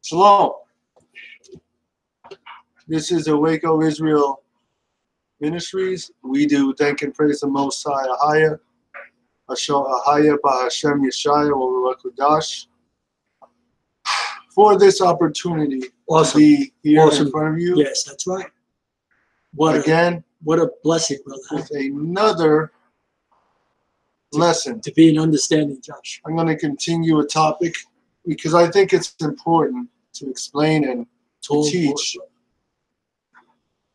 Shalom. This is Waco Israel Ministries. We do thank and praise the Most High Ahaya, Ahaya Bahashem Yeshaya Wakudash, for this opportunity to be here in front of you. Yes, that's right. What a blessing, brother. With another lesson. To be an understanding, Josh. I'm going to continue a topic because I think it's important to explain and to teach.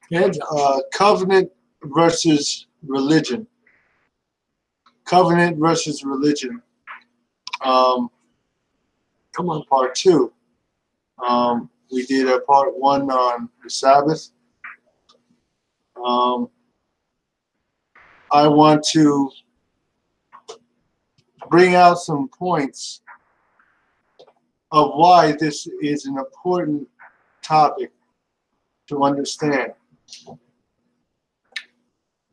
Yeah, Josh. Covenant versus religion. Covenant versus religion. Come on. Part 2. We did a part 1 on the Sabbath. I want to bring out some points of why this is an important topic to understand.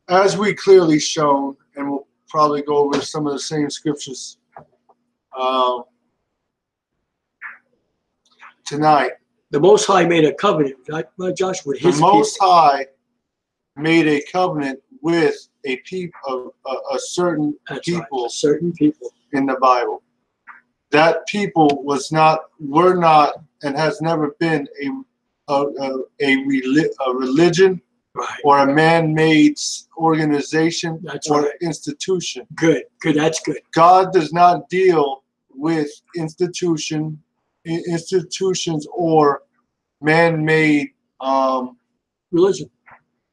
As we clearly shown, and we'll probably go over some of the same scriptures tonight. The Most High made a covenant, right, Josh, with His people. The Most High made a covenant with a people, a certain people, right. Certain people in the Bible. That people were not, and has never been a religion, right, or a man-made organization. That's or right. institution. Good, that's good. God does not deal with institutions or man-made religion.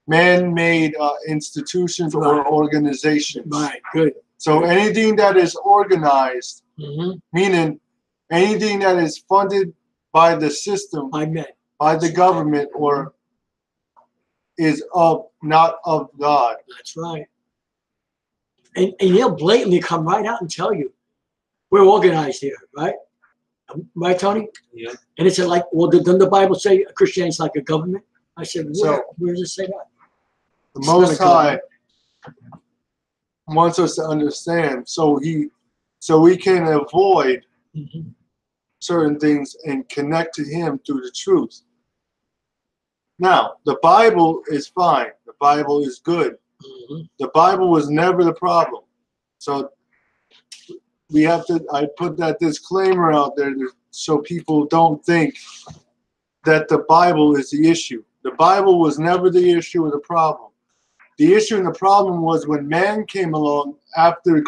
Man-made institutions Right. or organizations. Right, good. So anything that is organized, meaning anything that is funded by the system, by the government, or is not of God. That's right. And he'll blatantly come right out and tell you, we're organized here, right? Right, Tony? Yeah. And it's like, well, doesn't the Bible say Christianity is like a government? I said, where does it say that? The Most High wants us to understand, so we can avoid certain things and connect to Him through the truth. Now, the Bible is fine. The Bible is good. The Bible was never the problem. So we have to, I put that disclaimer out there so people don't think that the Bible is the issue. The Bible was never the issue or the problem. The issue and the problem was when man came along after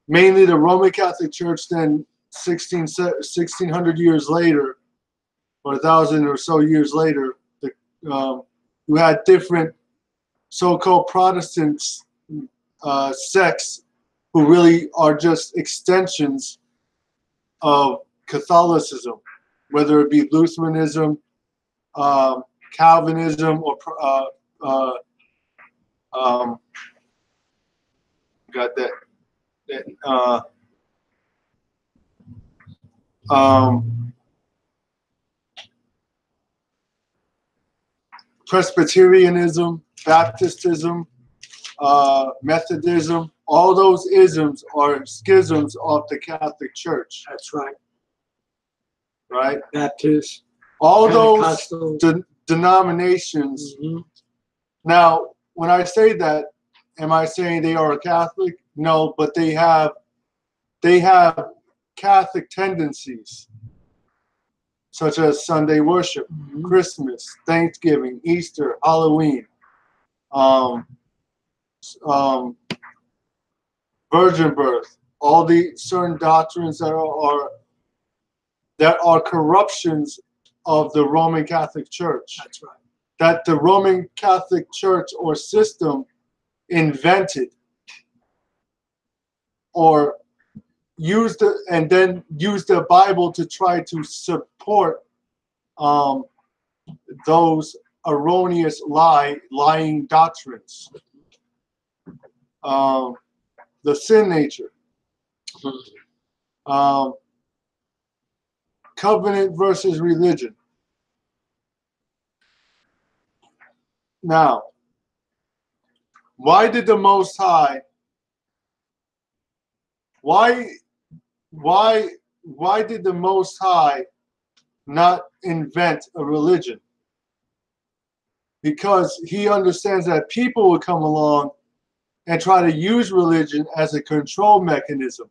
mainly the Roman Catholic Church, then 1600 years later, or 1,000 or so years later, you had different so-called Protestants sects who really are just extensions of Catholicism, whether it be Lutheranism, Calvinism, or got that Presbyterianism, Baptistism, Methodism, all those isms are schisms of the Catholic Church. That's right. Right? Baptist. All those denominations. Now, when I say that, am I saying they are Catholic? No, but they have Catholic tendencies, such as Sunday worship, Christmas, Thanksgiving, Easter, Halloween, virgin birth, all the certain doctrines that are corruptions of the Roman Catholic Church. That's right. That the Roman Catholic Church or system invented or used and then used the Bible to try to support those erroneous lying doctrines. The sin nature. Covenant versus religion. Now, why did the Most High, why the Most High not invent a religion? Because he understands that people will come along and try to use religion as a control mechanism.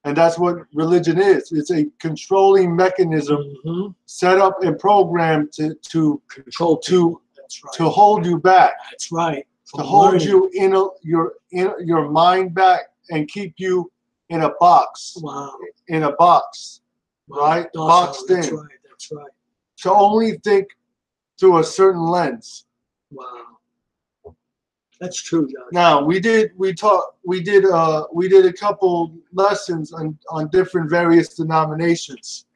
And that's what religion is. It's a controlling mechanism set up and programmed to Control to That's right. to hold you back, That's right. to hold you in your mind back and keep you in a box. Wow. In a box, Wow. right? Docile. Boxed That's in. right. That's right. To only think through a certain lens. Wow. That's true, Josh. Now we did a couple lessons on different various denominations.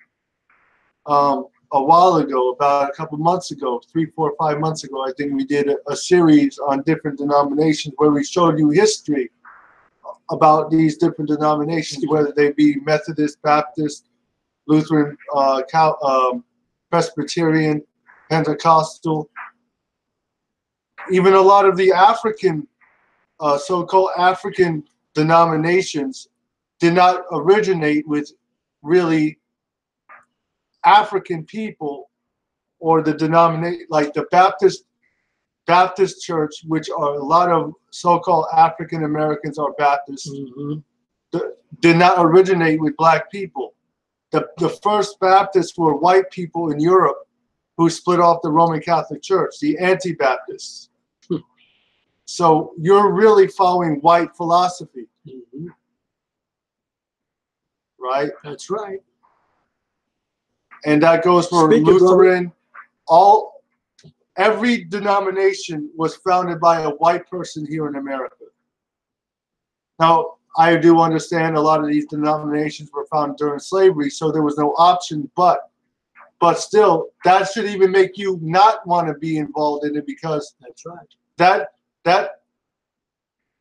A while ago, about a couple months ago, 3, 4, 5 months ago, I think we did a series on different denominations where we showed you history about these different denominations, whether they be Methodist, Baptist, Lutheran, Presbyterian, Pentecostal. Even a lot of the African, so-called African denominations did not originate with really African people, or the denomination, like the Baptist Church, which are a lot of so-called African Americans are Baptists, did not originate with black people. The first Baptists were white people in Europe who split off the Roman Catholic Church, the anti-Baptists. So you're really following white philosophy, right? That's right. And that goes for Speak it, Lutheran. Every denomination was founded by a white person here in America. Now, I do understand a lot of these denominations were founded during slavery, so there was no option, but still, that should even make you not want to be involved in it, because that's right.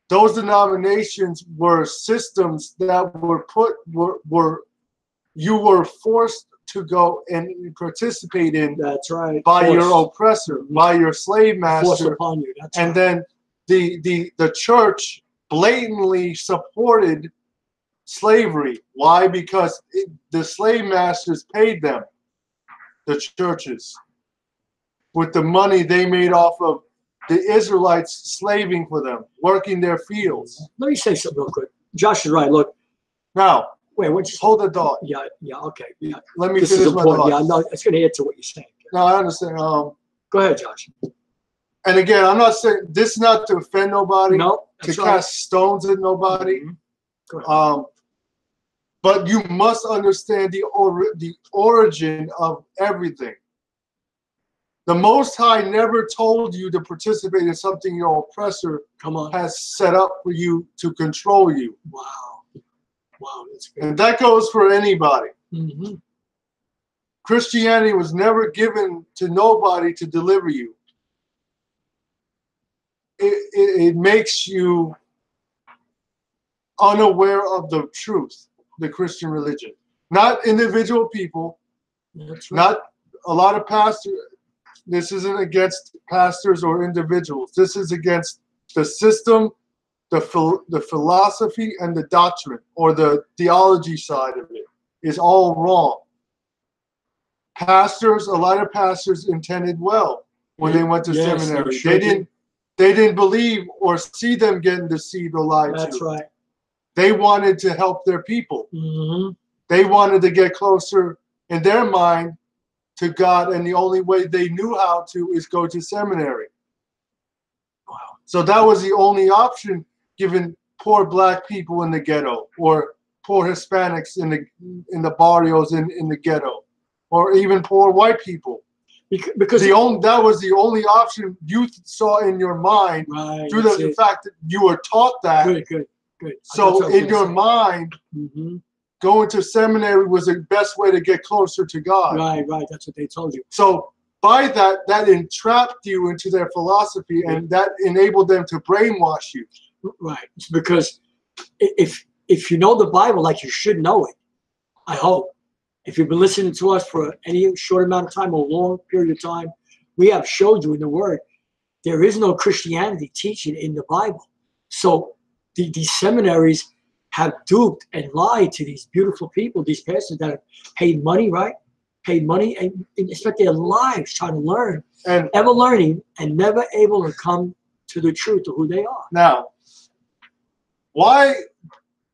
Those denominations were systems that you were forced to go and participate in. That's right. By your oppressor, by your slave master. Forced upon you. That's and right. then the church blatantly supported slavery. Why? Because the slave masters paid them, the churches, with the money they made off of the Israelites slaving for them, working their fields. Let me say something real quick. Josh is right. Look. Now, wait, what's hold the thought. Yeah, okay. Yeah. Let me this finish is my important. thought. Yeah, no, it's going to add to what you're saying. No, I understand. Go ahead, Josh. And again, I'm not saying this is not to offend nobody, no, to cast stones at nobody. Go ahead. But you must understand the origin of everything. The Most High never told you to participate in something your oppressor has set up for you to control you. Wow. Wow, that's good. And that goes for anybody. Mm-hmm. Christianity was never given to nobody to deliver you. It makes you unaware of the truth, the Christian religion. Not individual people, that's right. Not a lot of pastors. This isn't against pastors or individuals. This is against the system, the philosophy, and the doctrine, or the theology side of it is all wrong. Pastors, a lot of pastors intended well when they went to seminary. They didn't believe or see them getting deceived or lied to. That's right. They wanted to help their people. Mm-hmm. They wanted to get closer in their mind to God, and the only way they knew how to is go to seminary. Wow. So that was the only option given poor black people in the ghetto, or poor Hispanics in the barrios in the ghetto, or even poor white people. Because that was the only option you saw in your mind, right, through the fact that you were taught that. Good. So in your mind, going to seminary was the best way to get closer to God. Right. That's what they told you. So by that entrapped you into their philosophy, and that enabled them to brainwash you. Right. Because if you know the Bible like you should know it, I hope. If you've been listening to us for any short amount of time or long period of time, we have showed you in the Word, there is no Christianity teaching in the Bible. So these seminaries, have duped and lied to these beautiful people, these pastors that have paid money, right? Paid money and spent their lives trying to learn, And ever learning and never able to come to the truth of who they are. now, why,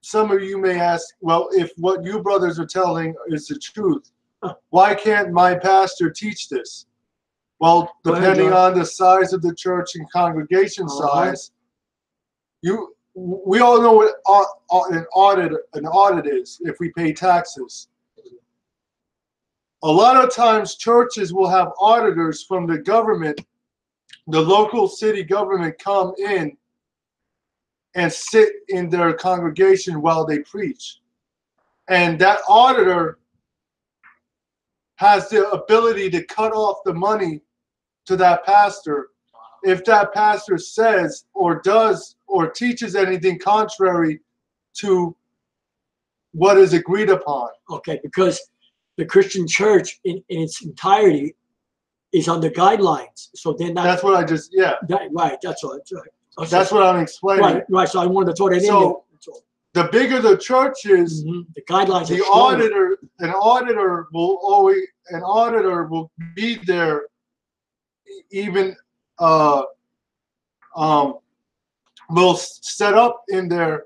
some of you may ask, well, if what you brothers are telling is the truth, why can't my pastor teach this? Well, Go ahead, depending John. on the size of the church and congregation size, we all know what an audit is if we pay taxes. A lot of times churches will have auditors from the government, the local city government, come in and sit in their congregation while they preach. And that auditor has the ability to cut off the money to that pastor if that pastor says or does or teaches anything contrary to what is agreed upon. Okay, because the Christian church in its entirety is under guidelines. So they're not. That's what I just, yeah. Right, that's all. That's right. That's what I'm explaining. Right, right. So I wanted to throw that in there. So That's all. the bigger the church is, The guidelines the are stronger. an auditor will be there, even will set up in there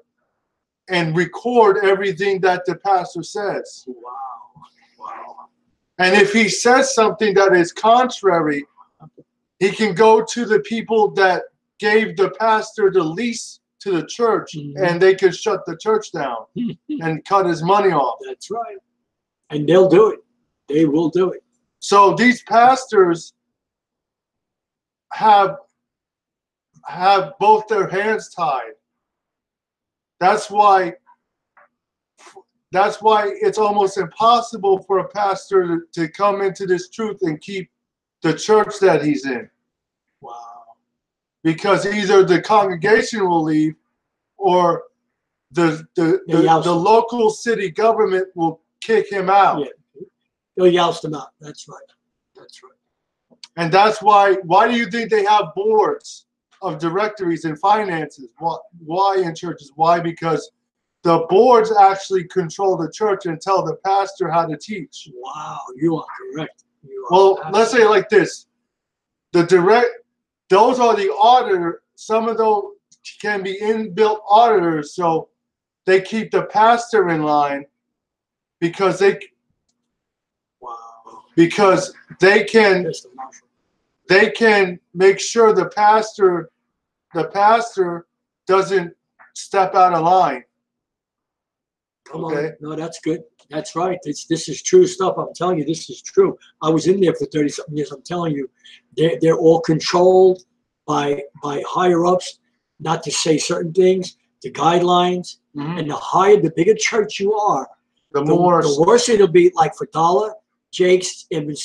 and record everything that the pastor says. Wow. Wow. And if he says something that is contrary, he can go to the people that gave the pastor the lease to the church, and they can shut the church down and cut his money off. That's right. And they'll do it. They will do it. So these pastors have both their hands tied. That's why it's almost impossible for a pastor to come into this truth and keep the church that he's in. Wow. Because either the congregation will leave or the local city government will kick him out. Yeah. They'll oust them out. That's right. That's right. And that's why do you think they have boards of directories and finances? Why in churches? Why? Because the boards actually control the church and tell the pastor how to teach. Wow, you are correct. Well, let's say it like this. Those are the auditor. Some of those can be inbuilt auditors, so they keep the pastor in line because they can make sure the pastor doesn't step out of line. Come on. No, that's good. That's right. This is true stuff. I'm telling you, this is true. I was in there for 30-something years. I'm telling you, they're all controlled by higher ups, not to say certain things, the guidelines. And the bigger church you are, the worse it'll be. Like for Dollar, Jake's, Ibn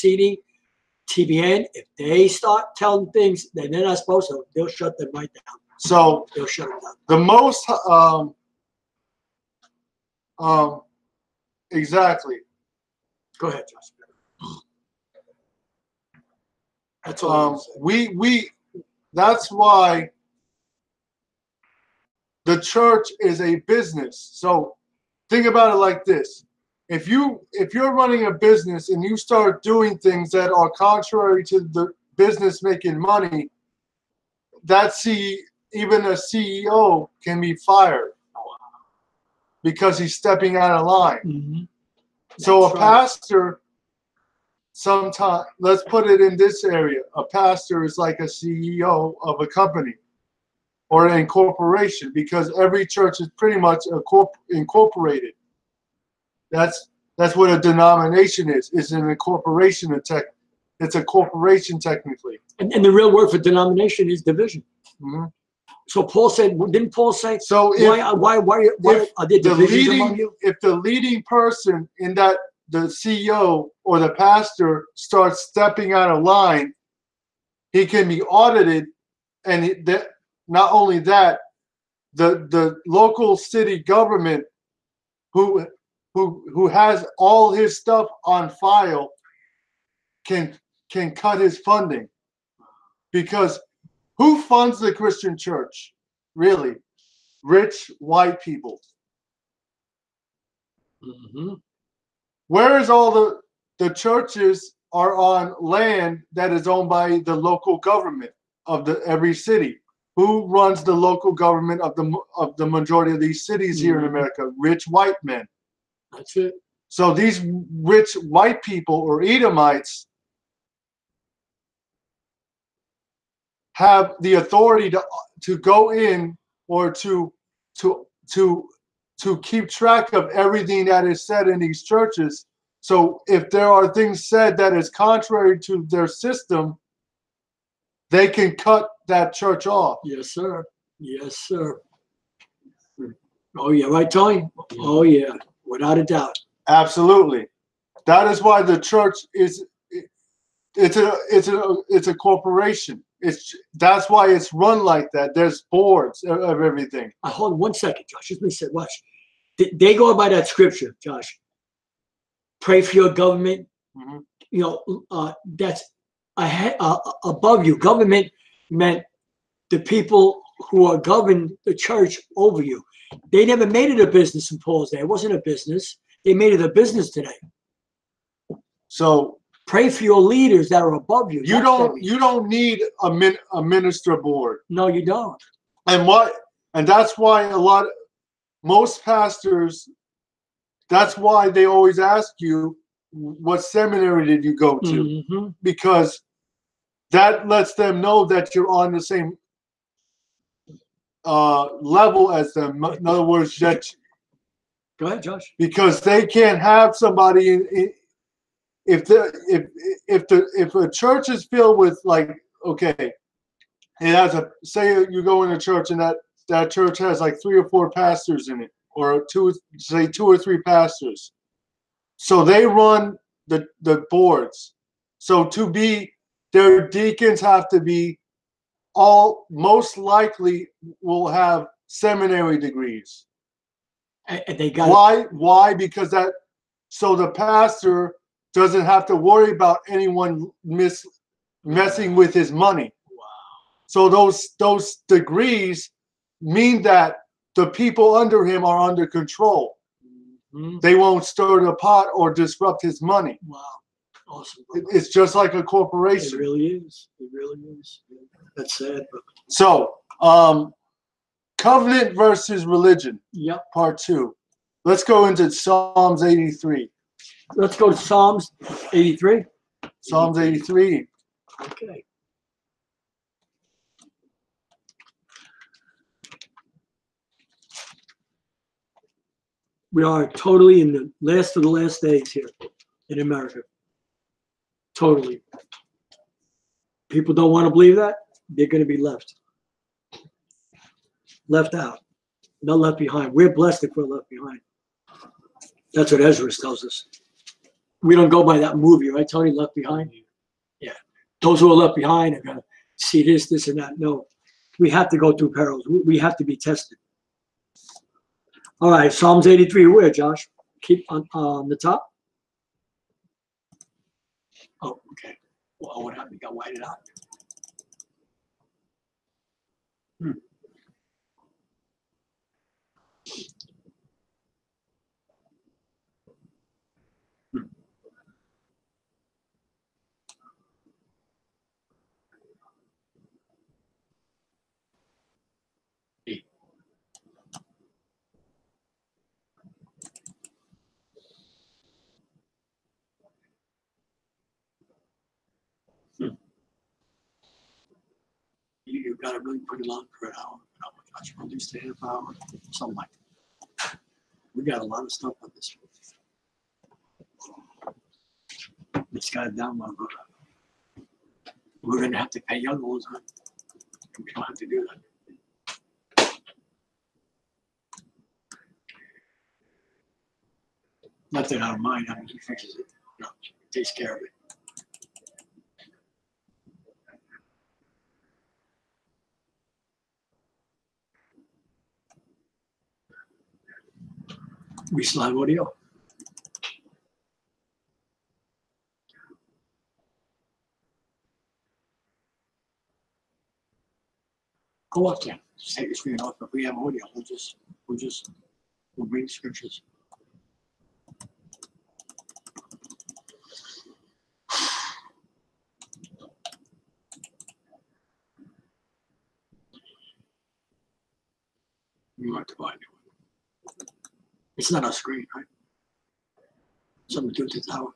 TBN, if they start telling things that they're not supposed to, they'll shut them right down. So they'll shut them down. The most exactly. Go ahead, Josh. That's all. That's why the church is a business. So think about it like this. If you're running a business and you start doing things that are contrary to the business making money, even a CEO can be fired because he's stepping out of line. So a pastor, sometimes, let's put it in this area, a pastor is like a CEO of a company or an incorporation, because every church is pretty much incorporated. That's what a denomination is. It's an incorporation. It's a corporation technically. And the real word for denomination is division. So Paul said, didn't Paul say? So why are there divisions among you? If the leading person in that, the CEO or the pastor, starts stepping out of line, he can be audited, and not only that, the local city government who has all his stuff on file can cut his funding. Because who funds the Christian church? Really? Rich white people. Mm-hmm. Whereas all the churches are on land that is owned by the local government of every city. Who runs the local government of the majority of these cities here in America? Rich white men. That's it. So these rich white people or Edomites have the authority to go in or to keep track of everything that is said in these churches. So if there are things said that is contrary to their system, they can cut that church off. Yes, sir. Yes, sir. Oh yeah, right, Tony? Oh yeah, without a doubt. Absolutely. That is why the church it's a corporation. That's why it's run like that. There's boards of everything. Hold on 1 second, Josh. Just let me say, watch. They go by that scripture, Josh. Pray for your government. Mm-hmm. You know, that's ahead, above you. Government meant the people who are governed the church over you. They never made it a business in Paul's day. It wasn't a business. They made it a business today. So pray for your leaders that are above you. You don't need a minister board. No, you don't. And that's why most pastors, that's why they always ask you, what seminary did you go to? Mm-hmm. Because that lets them know that you're on the same level as them. In other words, that. Go ahead, Josh. Because they can't have somebody if a church is filled with, like, okay, it has say you go in a church and that church has like 3 or 4 pastors in it, or 2 or 3 pastors. So they run the boards. So their deacons have to be most likely will have seminary degrees. And they got why? Because so the pastor doesn't have to worry about anyone messing with his money. Wow. So those degrees mean that the people under him are under control. Mm-hmm. They won't stir the pot or disrupt his money. Wow. Awesome. It's just like a corporation. It really is. It really is. That's sad. So, covenant versus religion. Yep. Part 2. Let's go into Psalms 83. Let's go to Psalms 83. Psalms 83. Okay. We are totally in the last of the last days here in America. Totally. People don't want to believe that. They're going to be left out. Not left behind. We're blessed if we're left behind. That's what Ezra tells us. We don't go by that movie, right, Tony? Left Behind? Yeah. Those who are left behind are going to see this, and that. No. We have to go through perils. We have to be tested. All right, Psalms 83. Where, Josh? Keep on the top. Oh, okay. Well, what happened? Got whited out. You got to really put it on for an hour. I should at least a half hour, something like that. We got a lot of stuff on this one. It's got to download. We're going to have to pay young ones on. We don't have to do that. Not that I don't mind. I mean, he fixes it. No, he takes care of it. We still have audio. Go up there. Just take your screen off. If we have audio, we'll read scriptures. not dividing. It's not our screen, right? Something to do with the tower.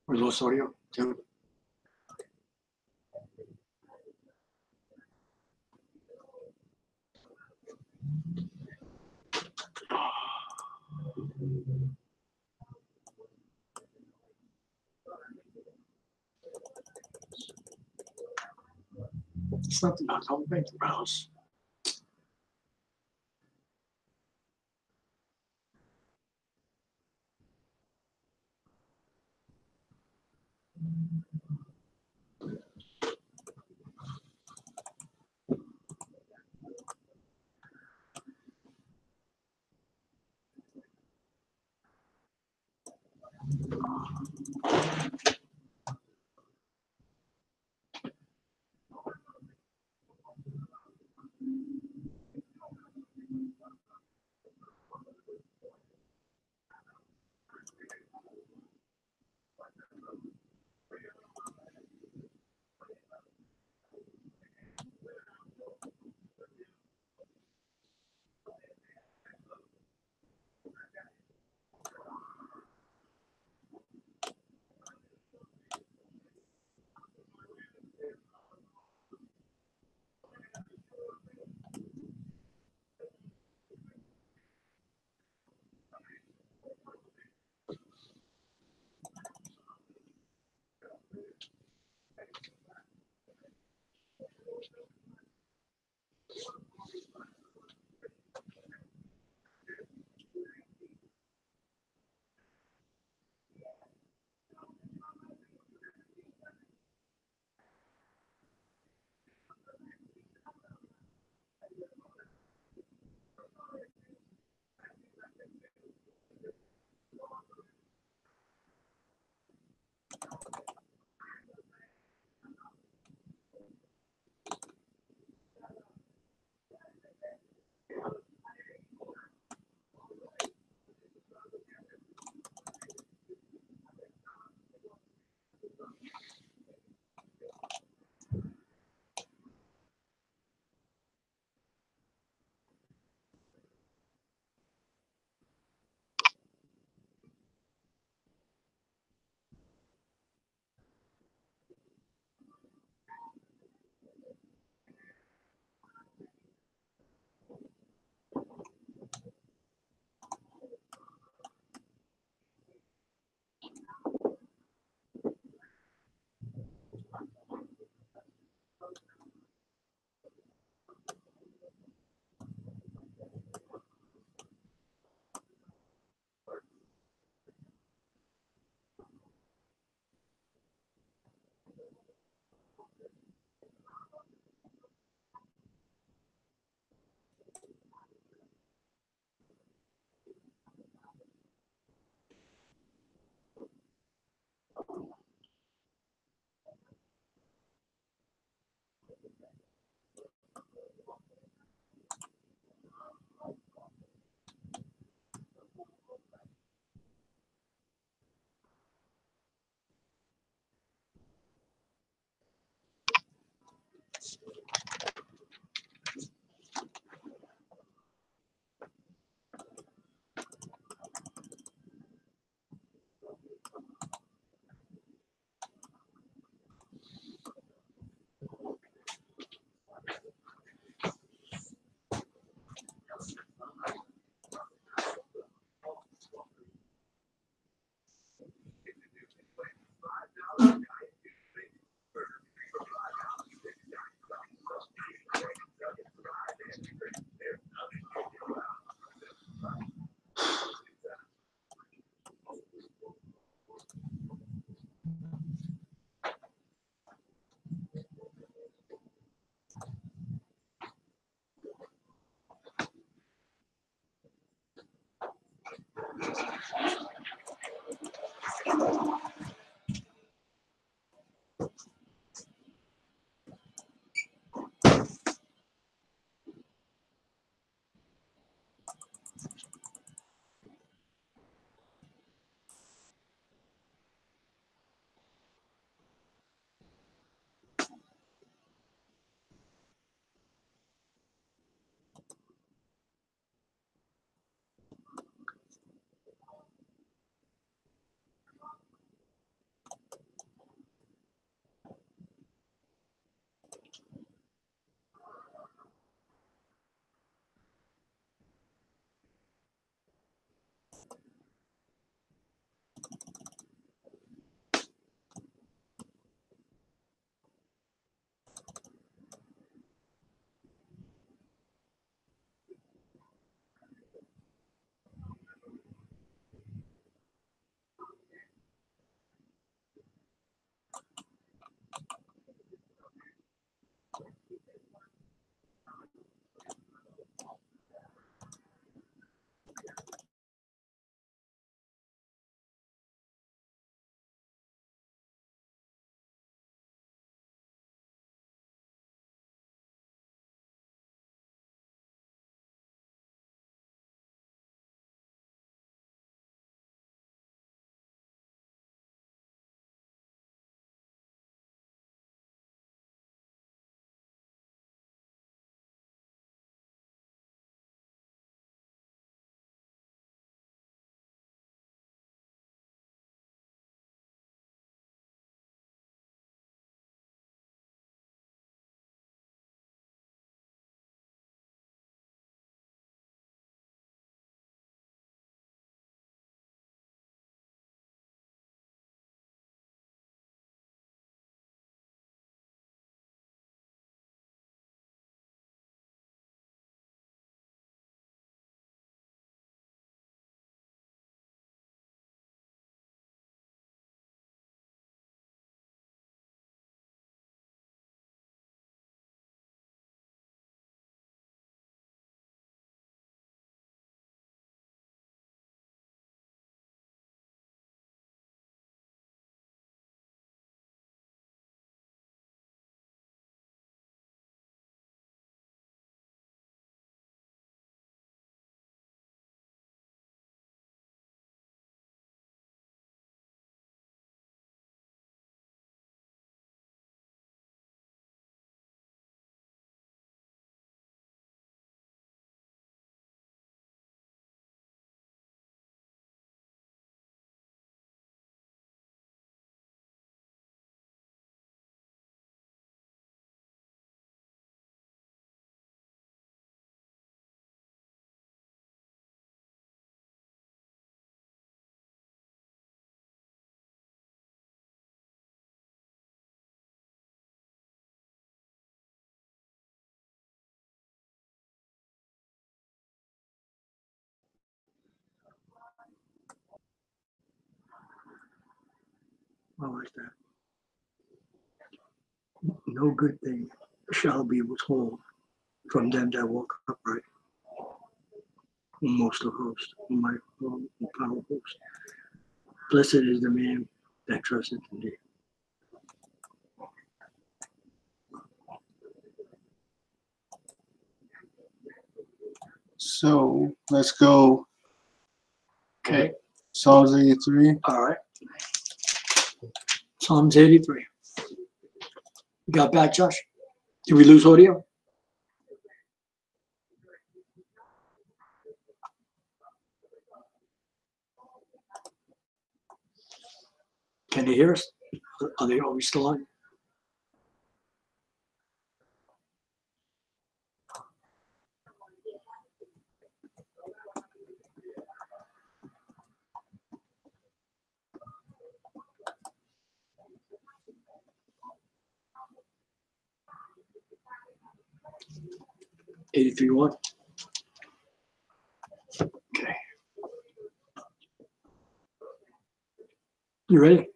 We lost audio too. It's not the I'll make the browse. I like that. No good thing shall be withhold from them that walk upright. Most of hosts, my power host. Blessed is the man that trusteth in thee. So let's go. Okay. Psalms 83. All right. Psalms 83. You got back, Josh? Did we lose audio? Can you hear us? Are we still on? $83.1. Okay. You ready?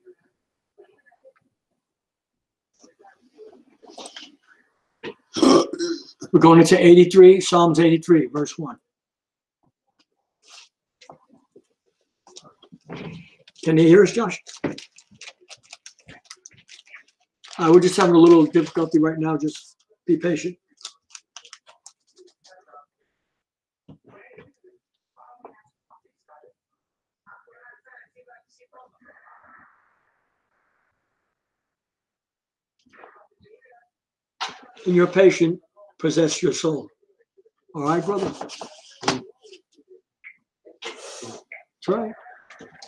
We're going into 83, Psalms 83, verse 1. Can you hear us, Josh? We're just having a little difficulty right now. Just be patient. And your patient possess your soul. All right, brother? That's right.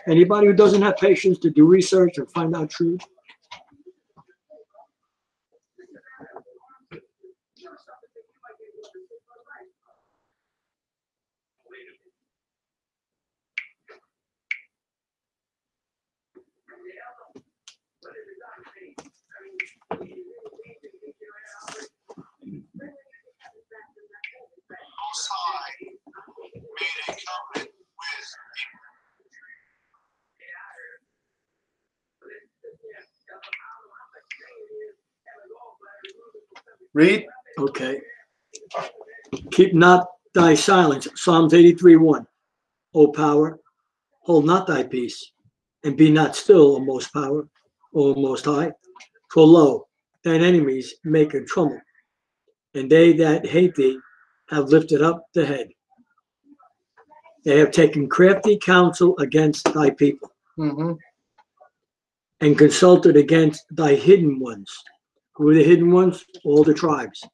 Anybody who doesn't have patience to do research or find out truth, Most High made a covenant with Read. okay. Keep not thy silence. Psalms 83:1. O power, hold not thy peace, and be not still, O most power, O most high. For lo, thine enemies make a trouble, and they that hate thee have lifted up the head. They have taken crafty counsel against thy people, and consulted against thy hidden ones. Who are the hidden ones? All the tribes.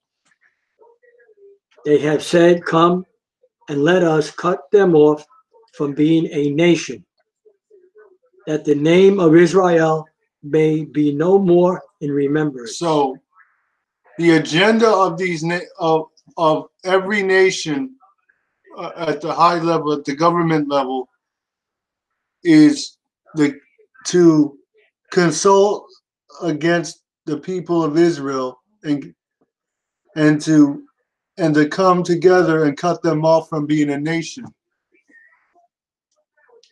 They have said, come and let us cut them off from being a nation, that the name of Israel may be no more in remembrance. So the agenda of these of every nation at the high level, at the government level, is to consult against the people of Israel and to come together and cut them off from being a nation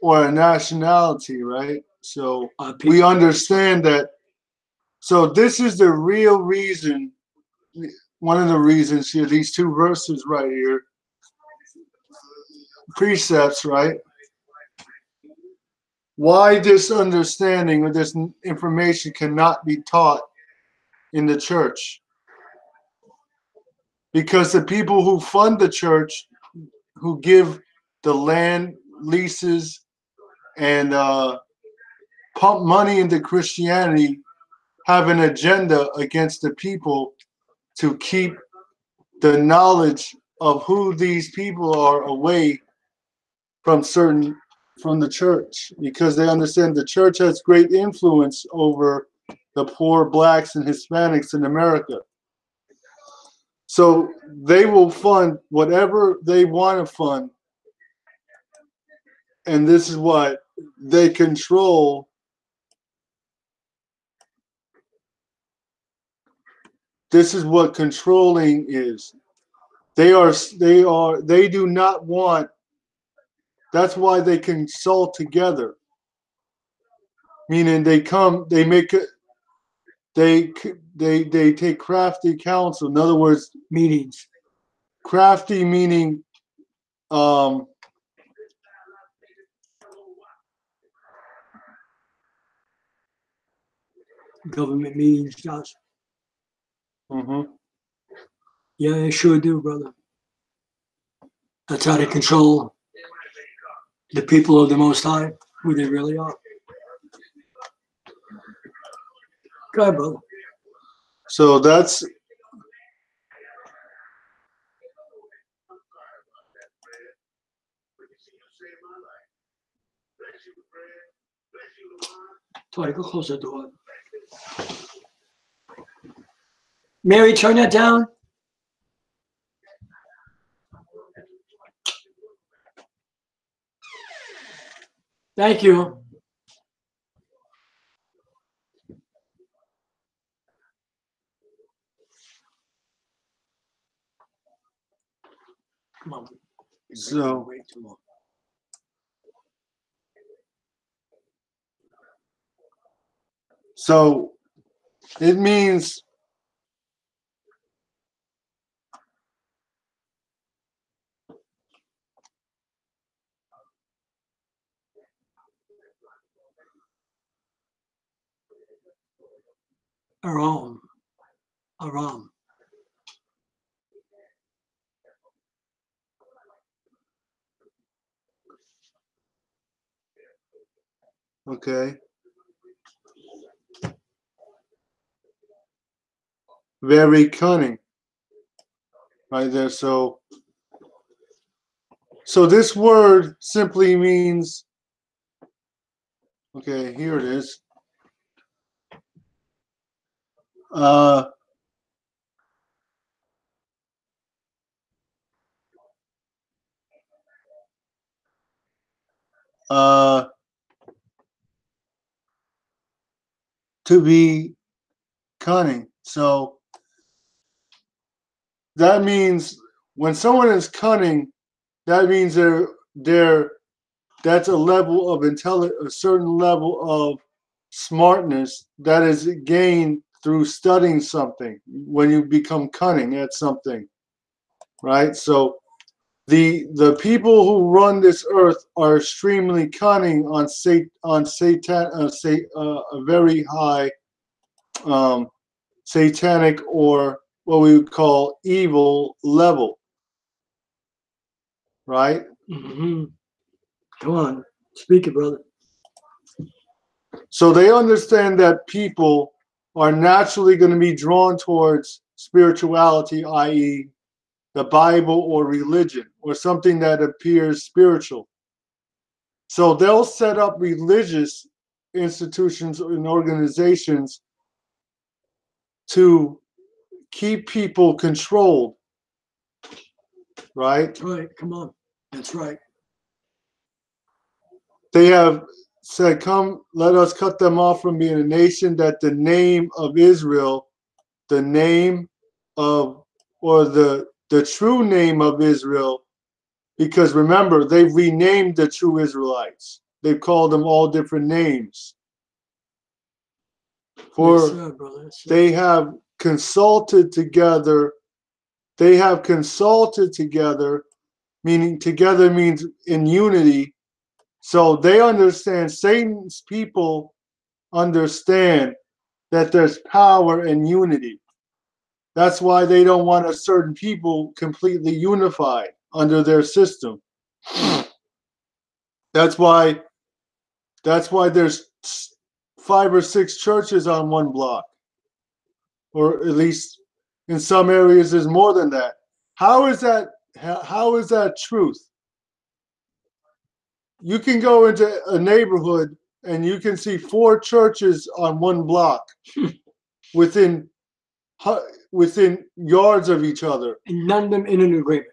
or a nationality, right? So we understand that. So this is the real reason, one of the reasons here, these two verses right here, precepts, right? Why this understanding or this information cannot be taught in the church. Because the people who fund the church, who give the land leases and pump money into Christianity, have an agenda against the people to keep the knowledge of who these people are away from the church, because they understand the church has great influence over the poor blacks and Hispanics in America. So they will fund whatever they want to fund. And this is what they control. This is what controlling is. They do not want, that's why they consult together. meaning they take crafty counsel. In other words, Meetings. crafty meaning Government meetings, Josh. mhm. Yeah, they sure do, brother. That's how they control the people of the Most High, who they really are. Go ahead, brother. So that's Tori, go close the door. Mary, turn that down. Thank you. Come on. so. Way too long. So it means Aram. okay. Very cunning. Right there. So this word simply means, okay, here it is. To be cunning. So that means when someone is cunning, that means that's a level of a certain level of smartness that is gained through studying something. When you become cunning at something, right? So the people who run this earth are extremely cunning on a very high satanic, or what we would call evil level, right? Mm-hmm. Come on, speak it, brother. So they understand that people are naturally going to be drawn towards spirituality, i.e., the Bible or religion or something that appears spiritual. So they'll set up religious institutions and organizations to keep people controlled, right? That's right. Come on. That's right. They have said, come, let us cut them off from being a nation, that the name of Israel, the name of, or the true name of Israel, because remember, they've renamed the true Israelites. They've called them all different names. For Yes, sir, brother. Yes, sir. they have consulted together. Meaning together means in unity. So they understand, Satan's people understand that there's power in unity. That's why they don't want a certain people completely unified under their system. That's why there's 5 or 6 churches on one block, or at least in some areas there's more than that. How is that? How is that truth? You can go into a neighborhood and you can see 4 churches on one block within yards of each other. And none of them in an agreement.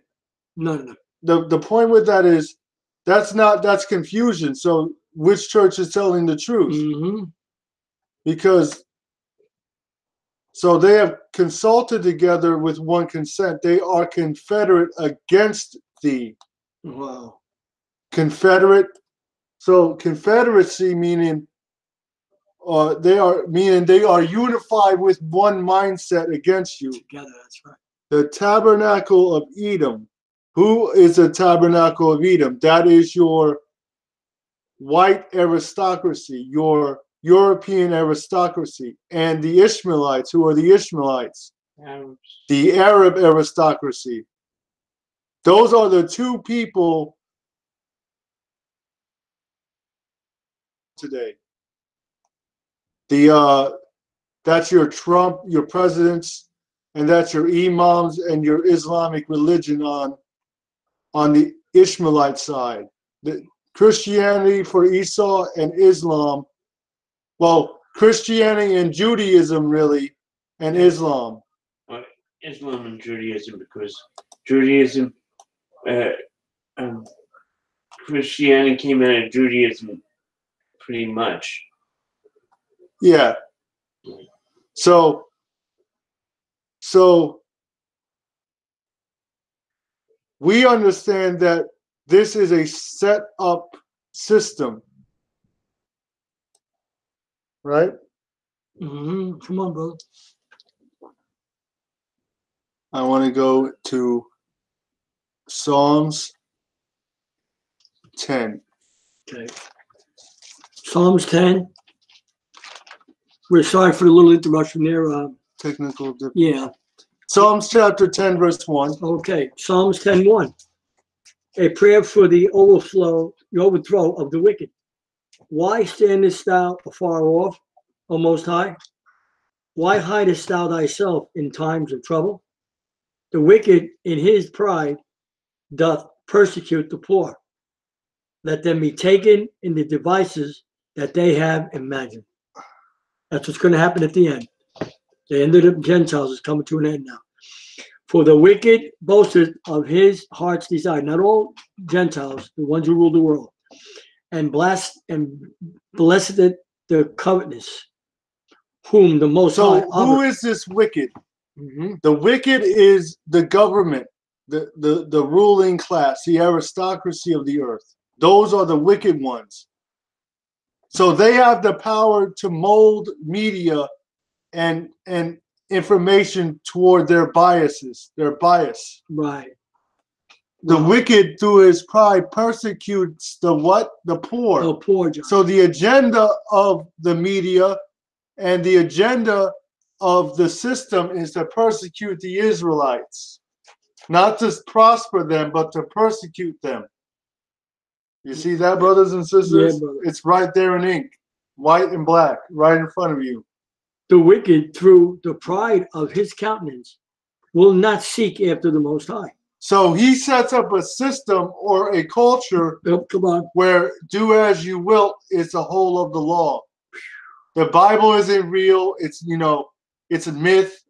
None of them. The point with that is that's confusion. So which church is telling the truth? Mm-hmm. Because so they have consulted together with one consent. They are confederate against thee. Wow. Confederate. So confederacy meaning they are meaning they are unified with one mindset against you. Together, that's right. The tabernacle of Edom. Who is the tabernacle of Edom? That is your white aristocracy, your European aristocracy, and the Ishmaelites. Who are the Ishmaelites? Arabs. The Arab aristocracy. Those are the two people today. That's your Trump, your presidents, and that's your imams and your Islamic religion on the Ishmaelite side. The Christianity for Esau and Islam, well, Christianity and Judaism really, and Islam. Islam and Judaism, because Judaism, Christianity came out of Judaism pretty much. Yeah. So we understand that this is a set up system, right? Mm-hmm. Come on, brother. I want to go to Psalms 10. Okay. Psalms 10. We're sorry for the little interruption there. Technical difficulty. Yeah. Psalms chapter 10, verse 1. Okay. Psalms 10:1. A prayer for the overthrow of the wicked. Why standest thou afar off, O Most High? Why hidest thou thyself in times of trouble? The wicked in his pride doth persecute the poor. Let them be taken in the devices that they have imagined. That's what's going to happen at the end. The end of the Gentiles is coming to an end now. For the wicked boasted of his heart's desire, not all Gentiles, the ones who rule the world, and blessed the covetous, whom the Most High. So who is this wicked? Mm-hmm. The wicked is the government, the ruling class, the aristocracy of the earth. Those are the wicked ones. So they have the power to mold media and information toward their biases, their bias. Right. The wicked, through his pride, persecutes the what? The poor. The poor, John. So the agenda of the media and the agenda of the system is to persecute the Israelites. Not to prosper them, but to persecute them. You see that, brothers and sisters? Yeah, brother. It's right there in ink, white and black, right in front of you. The wicked, through the pride of his countenance, will not seek after the Most High. So he sets up a system or a culture Come on. where do as you will is the whole of the law. The Bible isn't real. It's, it's a myth.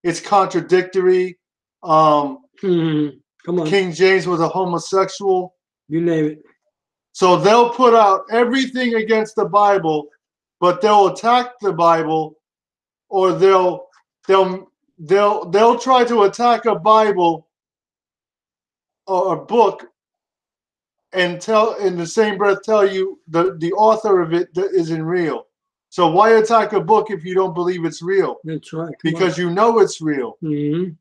It's contradictory. Come on. King James was a homosexual. You name it. So they'll put out everything against the Bible, but they'll attack the Bible, or they'll try to attack a Bible or a book and tell in the same breath tell you the author of it isn't real. So why attack a book if you don't believe it's real? That's right. Because you know it's real. Mm-hmm.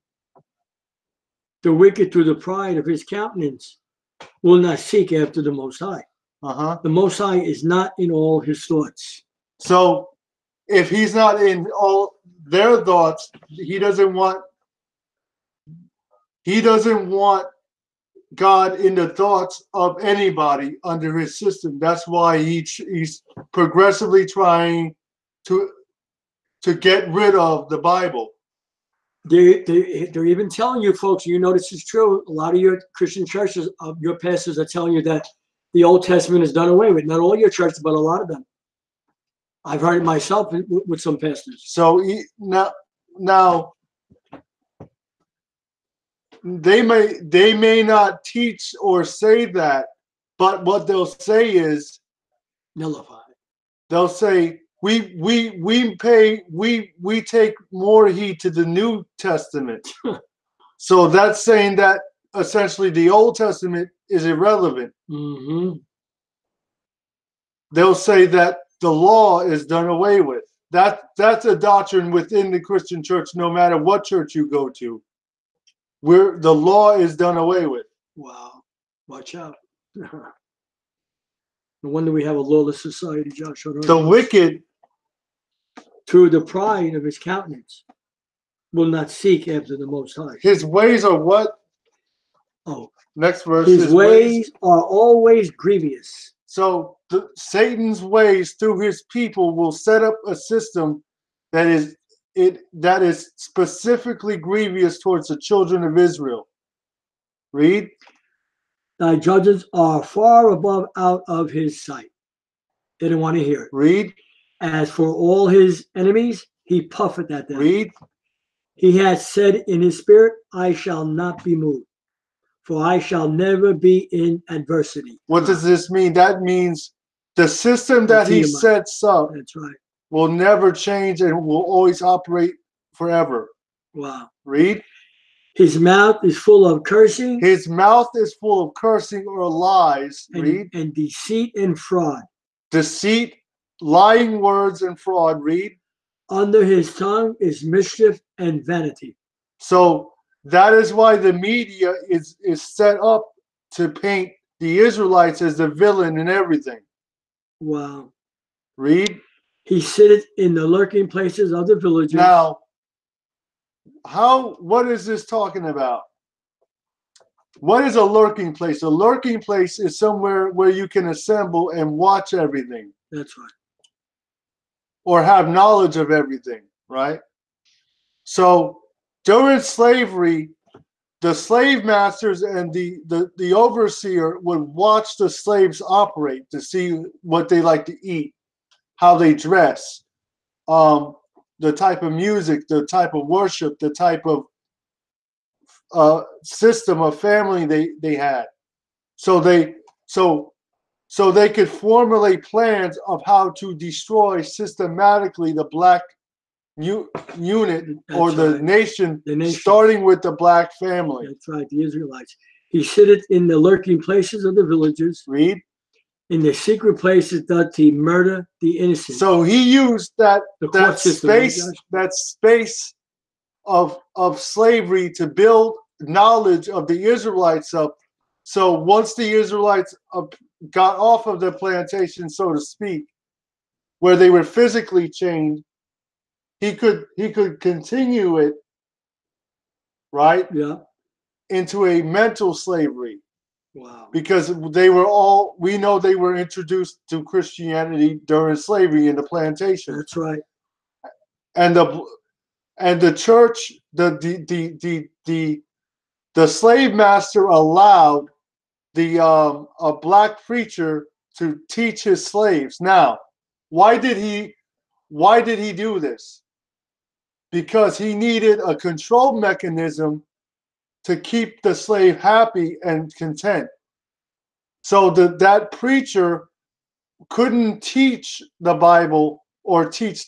The wicked, through the pride of his countenance, will not seek after the Most High. The Most High is not in all his thoughts. So if he's not in all their thoughts, he doesn't want God in the thoughts of anybody under his system. That's why he's progressively trying to get rid of the Bible. They're even telling you, folks, you know this is true. A lot of your Christian churches, your pastors are telling you that the Old Testament is done away with. Not all your churches, but a lot of them. I've heard it myself with some pastors. So now they may not teach or say that, but what they'll say is Nullify. They'll say we take more heed to the New Testament. So that's saying that essentially the Old Testament is irrelevant. Mm-hmm. They'll say that the law is done away with. That's a doctrine within the Christian church, no matter what church you go to. Where the law is done away with. Wow. Watch out. No wonder we have a lawless society, Joshua. The wicked, through the pride of his countenance, will not seek after the Most High. his ways are what? Oh, Next verse. his ways are always grievous. So Satan's ways through his people will set up a system that is specifically grievous towards the children of Israel. Read. Thy judges are far above out of his sight. They didn't want to hear it. Read. As for all his enemies, he puffeth at them. Read. He has said in his spirit, I shall not be moved, for I shall never be in adversity. What does this mean? That means the system that he sets up That's right. will never change and will always operate forever. Wow. Read. His mouth is full of cursing. His mouth is full of cursing or lies. Read. And deceit and fraud. Deceit, lying words, and fraud. Read. Under his tongue is mischief and vanity. So that is why the media is set up to paint the Israelites as the villain and everything. Wow. Read. He sitteth in the lurking places of the villages. Now, what is this talking about? What is a lurking place? A lurking place is somewhere where you can assemble and watch everything. That's right. Or have knowledge of everything, right? So during slavery, the slave masters and the overseer would watch the slaves operate to see what they like to eat, how they dress, the type of music, the type of worship, the type of system of family they had. So they could formulate plans of how to destroy systematically the black unit or the nation, starting with the black family. That's right, the Israelites. He sitteth in the lurking places of the villages. Read. In the secret places doth he murder the innocent. So he used that system, space of slavery to build knowledge of the Israelites up. So once the Israelites got off of the plantation, so to speak, where they were physically chained, he could continue it, right? Yeah. Into a mental slavery. Wow. Because we know they were introduced to Christianity during slavery in the plantation. That's right. And the church, the slave master allowed a black preacher to teach his slaves. Now, why did he do this? Because he needed a control mechanism to keep the slave happy and content. So that preacher couldn't teach the Bible or teach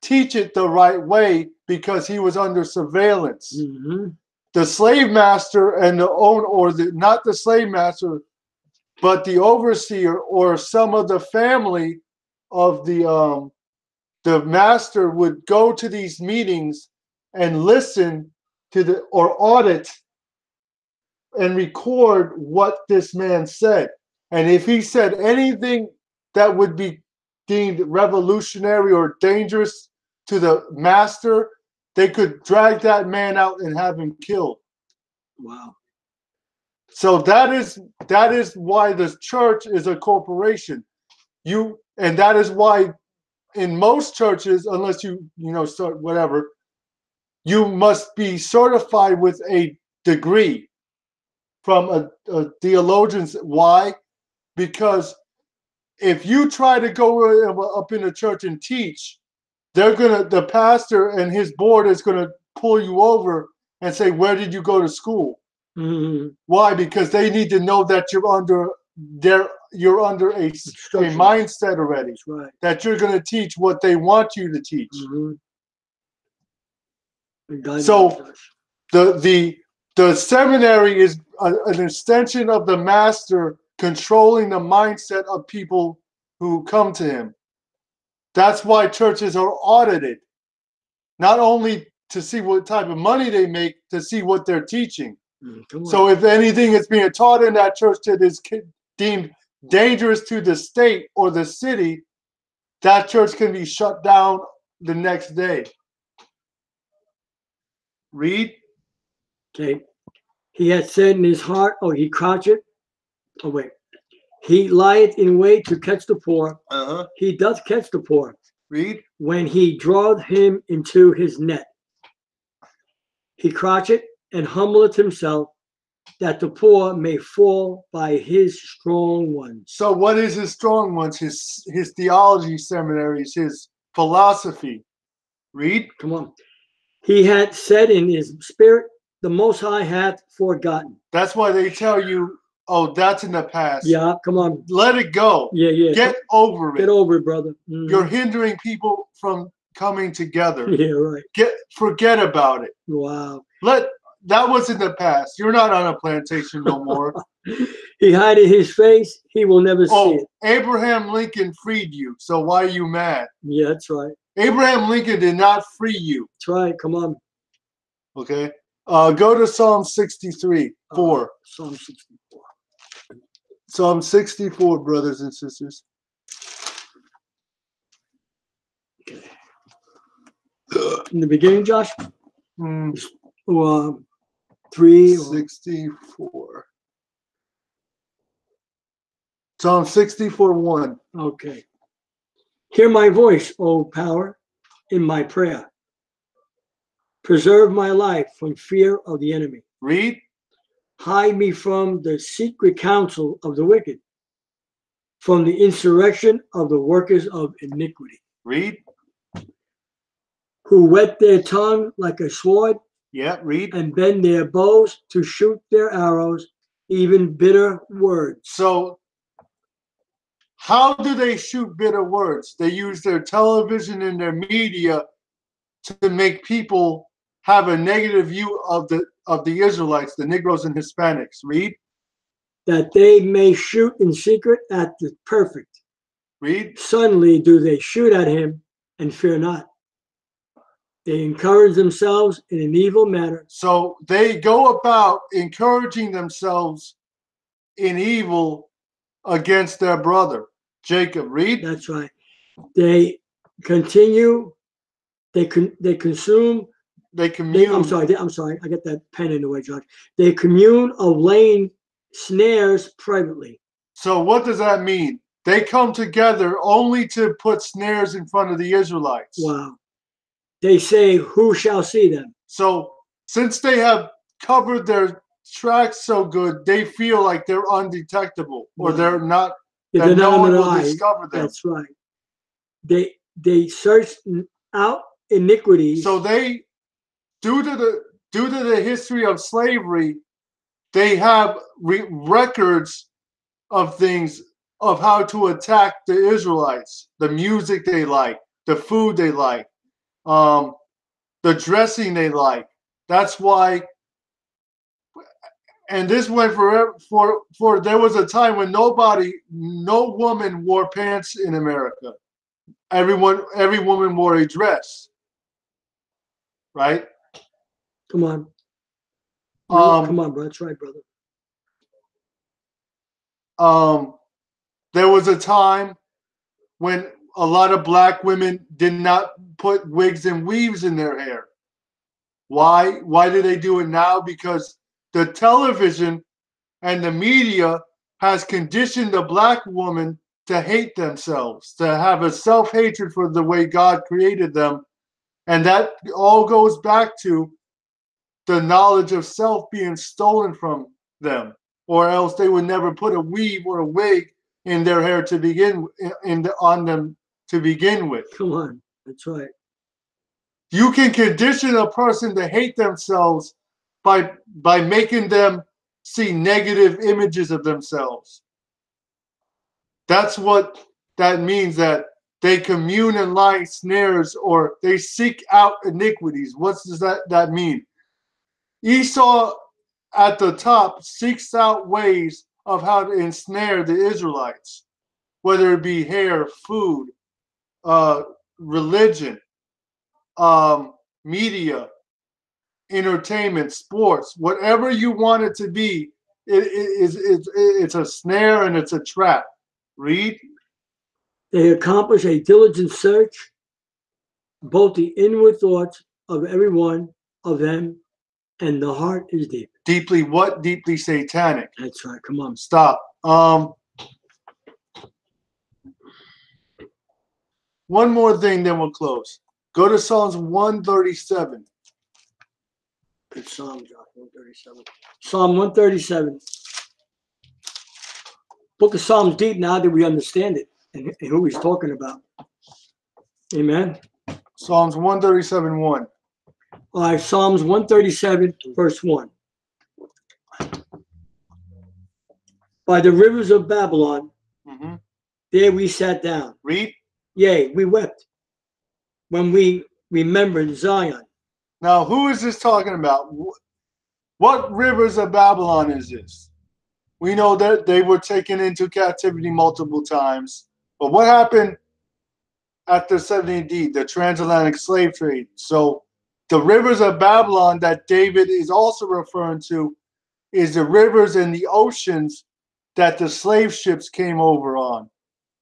it the right way because he was under surveillance. Mm-hmm. The slave master and not the slave master, but the overseer or some of the family of the master would go to these meetings and listen to or audit and record what this man said. And if he said anything that would be deemed revolutionary or dangerous to the master, they could drag that man out and have him killed. Wow. So that is why the church is a corporation. And that is why in most churches, unless you start whatever, you must be certified with a degree from a theologian's. Why? Because if you try to go up in a church and teach, the pastor and his board is gonna pull you over and say, "Where did you go to school?" Mm-hmm. Why? Because they need to know that you're under a mindset already. That's right. That you're going to teach what they want you to teach. Mm-hmm. So the seminary is an extension of the master controlling the mindset of people who come to him. That's why churches are audited, not only to see what type of money they make, to see what they're teaching. Come on. So if anything is being taught in that church that is deemed dangerous to the state or the city, that church can be shut down the next day. Read. Okay. He had said in his heart, oh, he croucheth. Oh, wait. He lieth in wait to catch the poor. He doth catch the poor. Read. When he draweth him into his net. He croucheth and humbleth himself, that the poor may fall by his strong ones. So what is his strong ones? His theology seminaries, his philosophy. Read. Come on. He had said in his spirit, the Most High hath forgotten. That's why they tell you, oh, that's in the past. Yeah, come on. Let it go. Yeah. Get over it. Get over it, brother. Mhm. You're hindering people from coming together. Yeah, right. Forget about it. Wow. That was in the past. You're not on a plantation no more. He hideth his face, he will never see it. Abraham Lincoln freed you, so why are you mad? Yeah, that's right. Abraham Lincoln did not free you. That's right. Come on. Okay. Go to Psalm 63, 4. Psalm 64. Psalm 64, brothers and sisters. In the beginning, Josh? Mm, 3 or 64. Psalm 64, 1. okay. Hear my voice, O power, in my prayer. Preserve my life from fear of the enemy. Read. Hide me from the secret counsel of the wicked, from the insurrection of the workers of iniquity, Read. who whet their tongue like a sword Yeah, read. and bend their bows to shoot their arrows, even bitter words. So, how do they shoot bitter words? They use their television and their media to make people have a negative view of the Israelites, the Negroes and Hispanics. Read. That they may shoot in secret at the perfect. Read. Suddenly do they shoot at him and fear not. They encourage themselves in an evil manner. So they go about encouraging themselves in evil against their brother, Jacob. Read. That's right. They continue, they consume. They commune. I'm sorry. I get that pen in the way, George. They commune of laying snares privately. So what does that mean? They come together only to put snares in front of the Israelites. Wow. They say, who shall see them? So since they have covered their tracks so good, they feel like they're undetectable, or Wow. they're not. Yeah, That they're no not one under will the eye. discover them. That's right. They search out iniquities. So they, due to the history of slavery, they have records of things of how to attack the Israelites, the music they like, the food they like, the dressing they like. That's why. And this went for there was a time when no woman wore pants in America. Every woman wore a dress. Right? Come on. Come on, bro. That's right, brother. There was a time when a lot of black women did not put wigs and weaves in their hair. Why? Why do they do it now? Because the television and the media has conditioned the black woman to hate themselves, to have a self-hatred for the way God created them. And that all goes back to the knowledge of self being stolen from them, or else they would never put a weave or a wig in their hair to begin on them to begin with. Come on. That's right. You can condition a person to hate themselves by making them see negative images of themselves. That's what that means, that they commune and lie snares, or they seek out iniquities. What does that mean? Esau at the top seeks out ways of how to ensnare the Israelites, whether it be hair, food, religion, media, entertainment, sports, whatever you want it to be, it's a snare and it's a trap. Read. They accomplish a diligent search, both the inward thoughts of every one of them, and the heart is deep. Deeply what? Deeply satanic. That's right. Come on. Stop. One more thing, then we'll close. Go to Psalms 137. It's Psalm 137. Psalm 137. Book of Psalms deep now that we understand it and who he's talking about. Amen. Psalms 137, 1. All right, Psalms 137, verse 1. By the rivers of Babylon, there we sat down. Read. Yea, we wept when we remembered Zion. Now, who is this talking about? What rivers of Babylon is this? We know that they were taken into captivity multiple times. But what happened after 70 AD? The transatlantic slave trade. So the rivers of Babylon that David is also referring to is the rivers and the oceans that the slave ships came over on,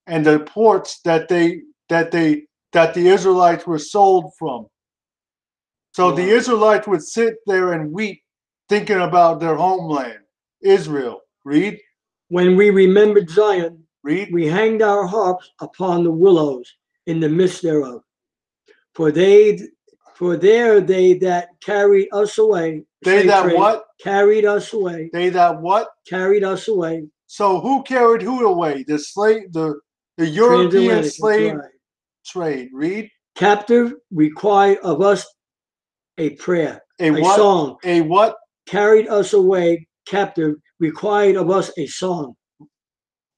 and the ports that the Israelites were sold from. So the Israelites would sit there and weep, thinking about their homeland, Israel. Read. When we remembered Zion, Read. we hanged our harps upon the willows in the midst thereof. For there they that carried us away. They that trade, what? Carried us away. They that what? Carried us away. So who carried who away? The slave, the European slave trade. Read. Captive required of us a prayer. A what? Song. A what? Carried us away captive required of us a song.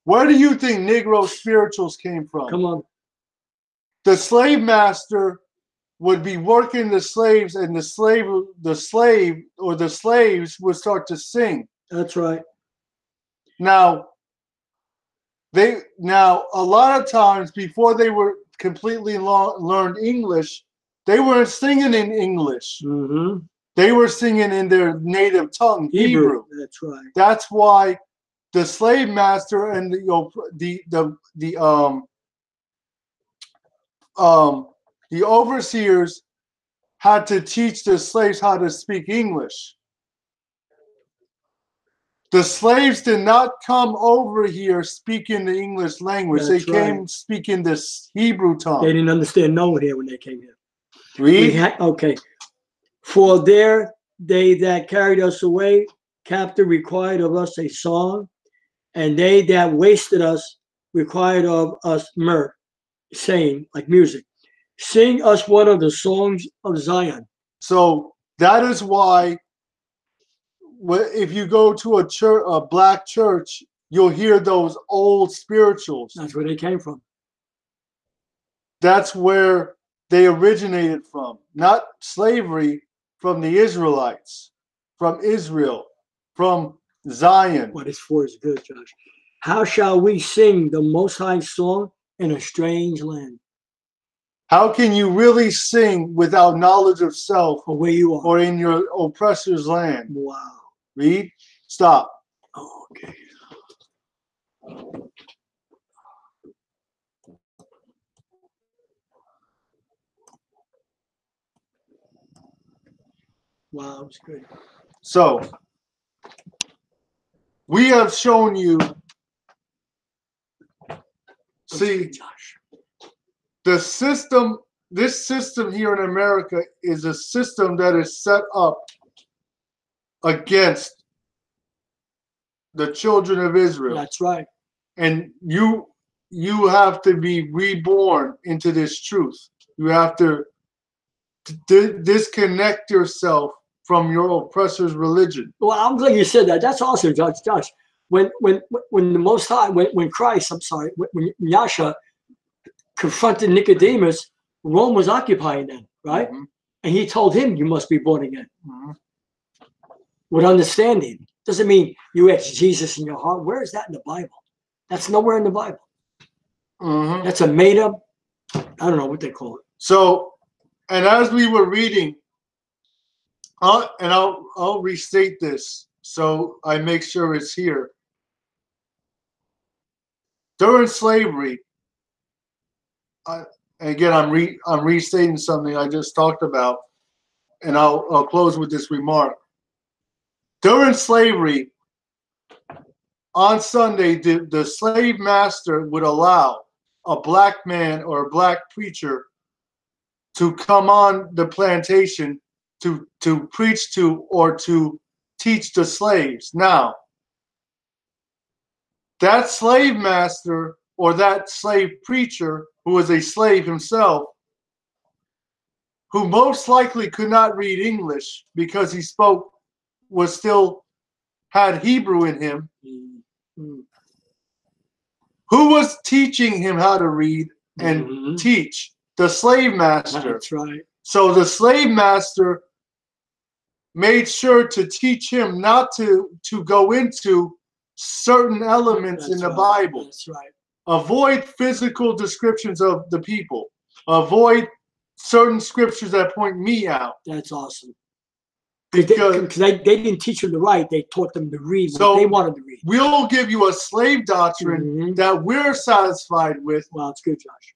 Where do you think Negro spirituals came from? Come on. The slave master would be working the slaves, and the slaves would start to sing. That's right. Now, a lot of times before they were completely learned English, they weren't singing in English. They were singing in their native tongue, Hebrew. That's right. That's why the slave master and the overseers had to teach the slaves how to speak English. The slaves did not come over here speaking the English language. They came speaking this Hebrew tongue. They didn't understand no one here when they came here. Read. Okay. For there they that carried us away captive required of us a song, and they that wasted us required of us mirth, saying, like music, sing us one of the songs of Zion. So that is why if you go to a church, a black church, you'll hear those old spirituals. That's where they came from. That's where they originated from. Not slavery, from the Israelites, from Israel, from Zion. What is for is good, Josh. How shall we sing the Most High song in a strange land? How can you really sing without knowledge of self, or where you are, or in your oppressor's land? Wow. Read. Stop. Oh, okay. Wow, it's good. So we have shown you. See, the system. This system here in America is a system that is set up against the children of Israel. That's right. And you have to be reborn into this truth. You have to disconnect yourself from your oppressor's religion. Well, I'm glad you said that. That's awesome, Josh. When the Most High, when Christ, when Yasha confronted Nicodemus, Rome was occupying them, right? Mm-hmm. And he told him, you must be born again. Mm-hmm. With understanding. Doesn't mean you ask Jesus in your heart. Where is that in the Bible? That's nowhere in the Bible. Mm-hmm. That's a made up I don't know what they call it. So, and as we were reading, and I'll restate this so I make sure it's here. During slavery, again, I'm restating something I just talked about, and I'll close with this remark. During slavery, on Sunday, the slave master would allow a black man or a black preacher to come on the plantation to preach to or to teach the slaves. Now, that slave master or that slave preacher who was a slave himself, who most likely could not read English because he had Hebrew in him, who was teaching him how to read and teach? The slave master. That's right. So the slave master made sure to teach him not to go into certain elements in the Bible. That's right. Avoid physical descriptions of the people. Avoid certain scriptures that point me out. That's awesome. Because they didn't teach them to write, they taught them to read what they wanted to read. We'll give you a slave doctrine that we're satisfied with. Well, it's good, Josh.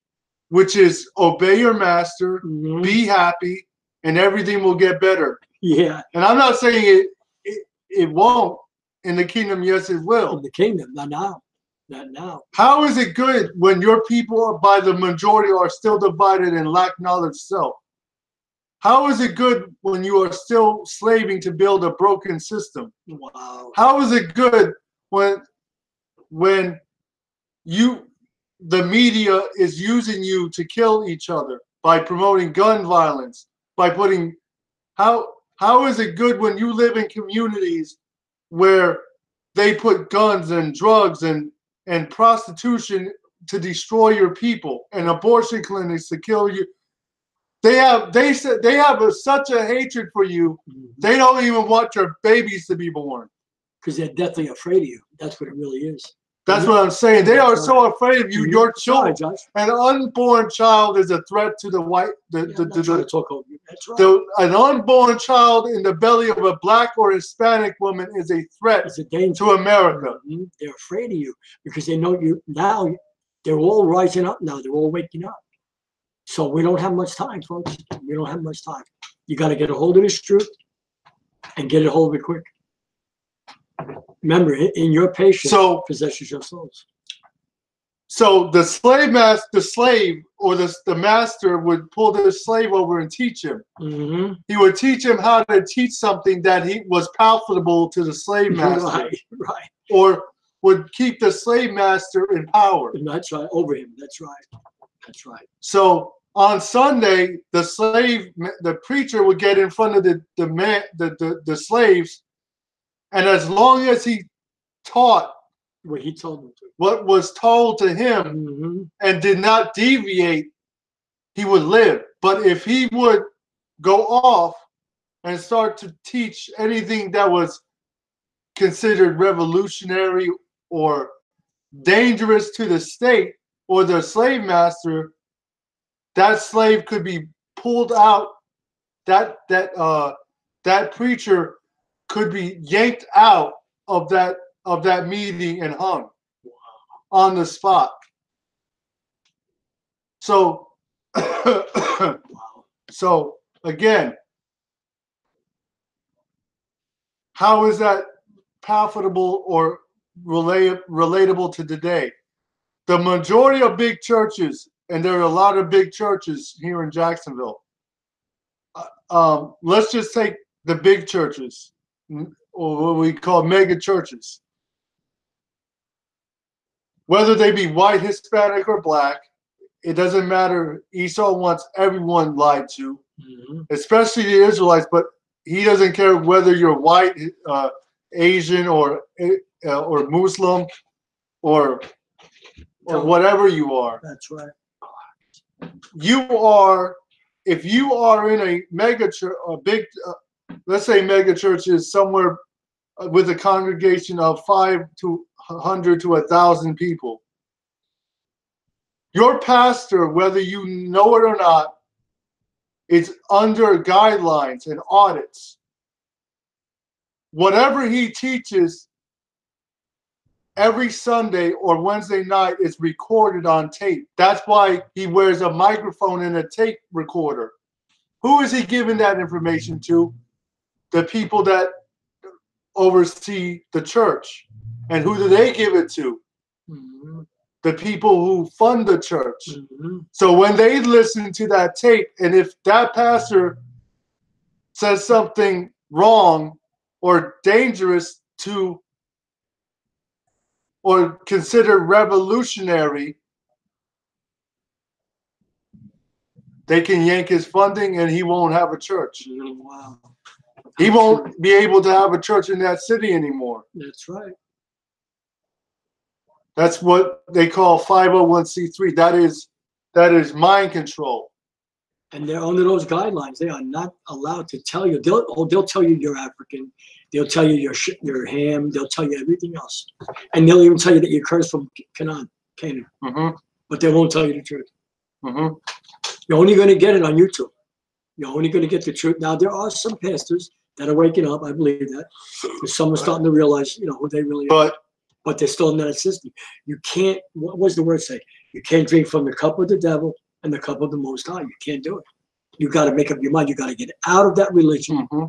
Which is obey your master, be happy, and everything will get better. Yeah. And I'm not saying it won't. In the kingdom, yes, it will. In the kingdom, not now. Not now. How is it good when your people, by the majority, are still divided and lack knowledge self? How is it good when you are still slaving to build a broken system? Wow. How is it good when the media is using you to kill each other by promoting gun violence, by putting how is it good when you live in communities where they put guns and drugs and prostitution to destroy your people and abortion clinics to kill you? They have such a hatred for you. They don't even want your babies to be born. Because they're deathly afraid of you. That's what it really is. That's what I'm saying. They are so afraid of you. Your children, Josh. an unborn child is a threat to the white. That's right. An unborn child in the belly of a black or Hispanic woman is a threat to America. They're afraid of you because they know you now. They're all rising up now. They're all waking up. So we don't have much time, folks. We don't have much time. You got to get a hold of this truth and get a hold of it quick. Remember, in your patience possesses your souls. So the slave or the master would pull the slave over and teach him. He would teach him how to teach something that he was palatable to the slave master. Right. Or would keep the slave master in power. That's right. Over him. That's right. That's right. So on Sunday, the preacher would get in front of the slaves. And as long as he taught what he told them to, what was told to him, and did not deviate, he would live. But if he would go off and start to teach anything that was considered revolutionary or dangerous to the state or the slave master, that slave could be pulled out. That preacher could be yanked out of that meeting and hung on the spot. So, so again, how is that palatable or relatable to today? The majority of big churches, and there are a lot of big churches here in Jacksonville. Let's just take the big churches, or what we call mega churches. Whether they be white, Hispanic, or black, it doesn't matter. Esau wants everyone lied to, especially the Israelites, but he doesn't care whether you're white, Asian, or Muslim, or whatever you are. That's right. If you are in a mega church, a big, let's say mega church is somewhere with a congregation of 500 to 1,000 people. Your pastor, whether you know it or not, is under guidelines and audits. Whatever he teaches every Sunday or Wednesday night is recorded on tape. That's why he wears a microphone and a tape recorder. Who is he giving that information to? The people that oversee the church. And who do they give it to? Mhm. The people who fund the church. Mhm. So when they listen to that tape, and if that pastor says something wrong or dangerous to or considered revolutionary, they can yank his funding and he won't have a church. Wow. He won't be able to have a church in that city anymore. That's right. That's what they call 501c3. That is mind control. And they're under those guidelines. They are not allowed to tell you. They'll tell you you're African. They'll tell you you're Ham. They'll tell you everything else. And they'll even tell you that you're cursed from Canaan. Mm-hmm. But they won't tell you the truth. Mm-hmm. You're only going to get it on YouTube. You're only going to get the truth. Now, there are some pastors that are waking up. I believe that. Because some are starting to realize, who they really are. But they're still in that system. You can't, what does the word say? You can't drink from the cup of the devil and the cup of the Most High. You can't do it. You got to make up your mind. You got to get out of that religion. Mm-hmm.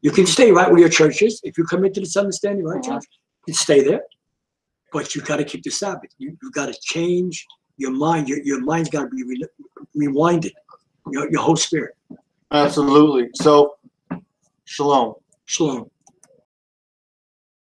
You can stay right where your church is. If you come into this understanding, right, Josh? You can stay there. But you got to keep the Sabbath. You got to change your mind. Your mind's got to be rewinded. Your whole spirit. Absolutely. So, shalom. Shalom.